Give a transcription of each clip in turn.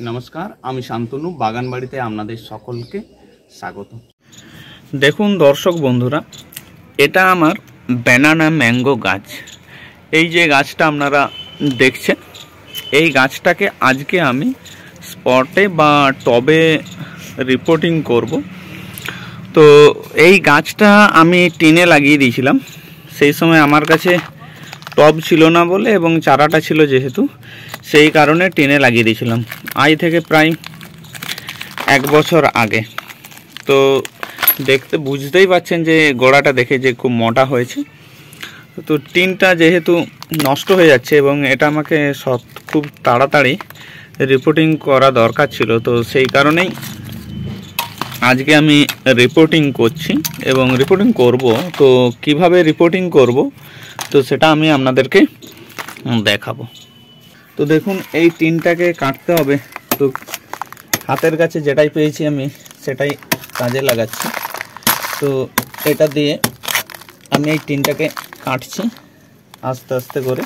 নমস্কার, আমি শান্তনু বাগানবাড়িতে আপনাদের সকলকে স্বাগত। দেখুন দর্শক বন্ধুরা, এটা আমার ব্যানানা ম্যাঙ্গো গাছ। এই যে গাছটা আপনারা দেখছেন, এই গাছটাকে আজকে আমি স্পটে বা টবে রিপোর্টিং করব। তো এই গাছটা আমি টিনে লাগিয়ে দিয়েছিলাম। সেই সময় আমার কাছে টব ছিল না বলে এবং চারাটা ছিল যেহেতু, সেই কারণে টিনে লাগিয়ে দিয়েছিলাম আজ থেকে প্রায় 1 বছর আগে। তো দেখতে বুঝতেই পাচ্ছেন যে গোড়াটা দেখে যে খুব মোটা হয়েছে। তো টিনটা যেহেতু নষ্ট হয়ে যাচ্ছে এবং এটা আমাকে খুব তাড়াতাড়ি রিপোর্টিং করা দরকার ছিল, তো সেই কারণেই আজকে আমি রিপোর্টিং করছি এবং রিপোর্টিং করব। তো কিভাবে রিপোর্টিং করব তো সেটা আমি আপনাদেরকে দেখাবো। তো দেখুন, এই টিনটাকে কাটতে হবে। তো হাতের কাছে যেটাই পেয়েছি আমি সেটাই কাজে লাগাচ্ছি। তো এটা দিয়ে আমি এই টিনটাকে কাটছি আস্তে আস্তে করে,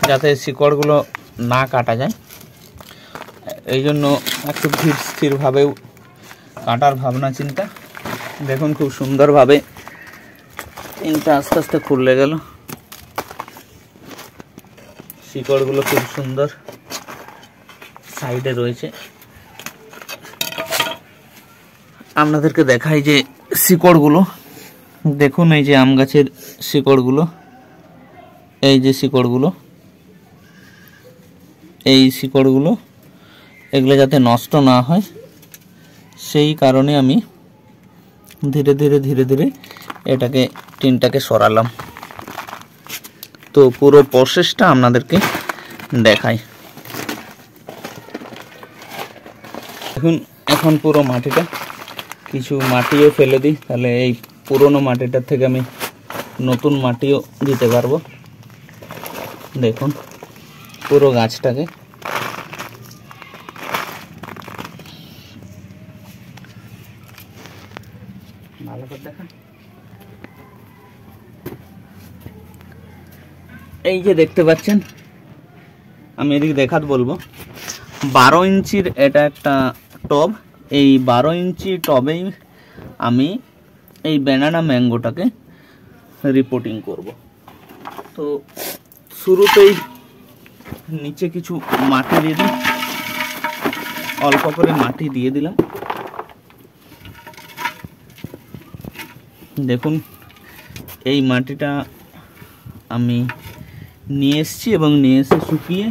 যাতে শিকড়গুলো না কাটা যায়। এই জন্য একটু ধীর স্থিরভাবেও কাটার ভাবনা চিন্তা। দেখুন খুব সুন্দরভাবে টিনটা আস্তে আস্তে খুলে গেল। শিকড়গুলো খুব সুন্দর সাইডে রয়েছে। আপনাদেরকে দেখাই যে শিকড়গুলো দেখুন, এই যে আম গাছের শিকড়গুলো, এই যে শিকড়গুলো, এই শিকড়গুলো, এগুলো যাতে নষ্ট না হয় সেই কারণে আমি ধীরে ধীরে ধীরে ধীরে এটাকে টিনটাকে সরালাম। তো পুরো প্রসেসটা আপনাদেরকে দেখাই। দেখুন, এখন পুরো মাটিটা, কিছু মাটিও ফেলে দিই, তাহলে এই পুরনো মাটিটার থেকে আমি নতুন মাটিও দিতে পারবো। দেখুন পুরো গাছটাকে ভালো করে দেখা। এই যে দেখতে পাচ্ছেন, আমি এদিকে দেখাতে বলবো, 12 ইঞ্চির এটা একটা টব। এই 12 ইঞ্চি টবেই আমি এই ব্যানানা ম্যাঙ্গোটাকে রিপোর্টিং করব। তো শুরুতেই নিচে কিছু মাটি দিয়ে দিই, অল্প করে মাটি দিয়ে দিলাম। দেখুন এই মাটিটা আমি নিয়ে এসেছি এবং নিয়ে এসে শুকিয়ে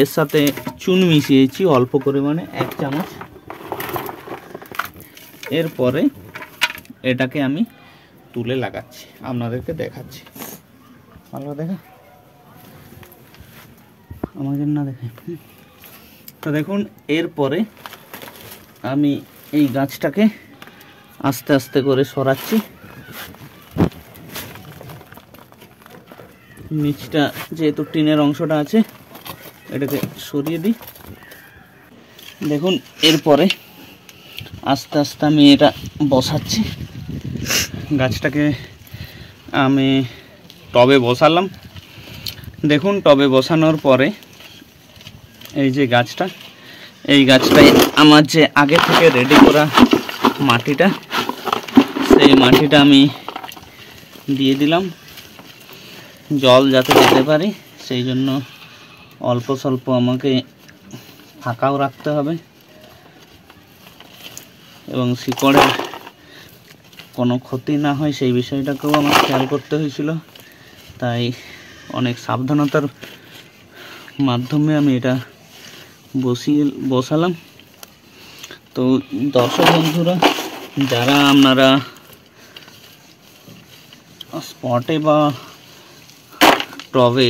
এর সাথে চুন মিশিয়েছি অল্প পরিমাণে 1 চামচ। এরপরে এটাকে আমি তুলে লাগাচ্ছি, আপনাদেরকে দেখাচ্ছি। ভালো দেখা, আমার জন্য দেখে। তো দেখুন, এরপরে আমি এই গাছটাকে আস্তে আস্তে করে সরাচ্ছি। নিচটা যেহেতু টিনের অংশটা আছে, এটাকে সরিয়ে দিই। দেখুন এরপরে আস্তে আস্তে আমি এটা বসাচ্ছি। গাছটাকে আমি টবে বসালাম। দেখুন টবে বসানোর পরে এই যে গাছটা, এই গাছটায় আমার যে আগে থেকে রেডি করা মাটিটা, সেই মাটিটা আমি দিয়ে দিলাম। জল যাতে যেতে পারে সেই জন্য অল্প স্বল্প আমাকে ফাঁকাও রাখতে হবে এবং শিকড়ের কোনো ক্ষতি না হয় সেই বিষয়টাকেও আমার খেয়াল করতে হয়েছিল। তাই অনেক সাবধানতার মাধ্যমে আমি এটা বসালাম। তো দর্শক বন্ধুরা, যারা আপনারা স্পটে বা টবে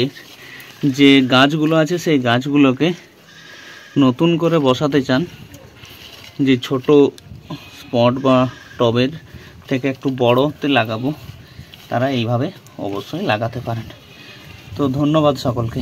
যে গাছগুলো আছে সেই গাছগুলোকে নতুন করে বসাতে চান, যে ছোট স্পট বা টবের থেকে একটু বড়তে লাগাবো, তারা এইভাবে অবশ্যই লাগাতে পারেন। তো ধন্যবাদ সকলকে।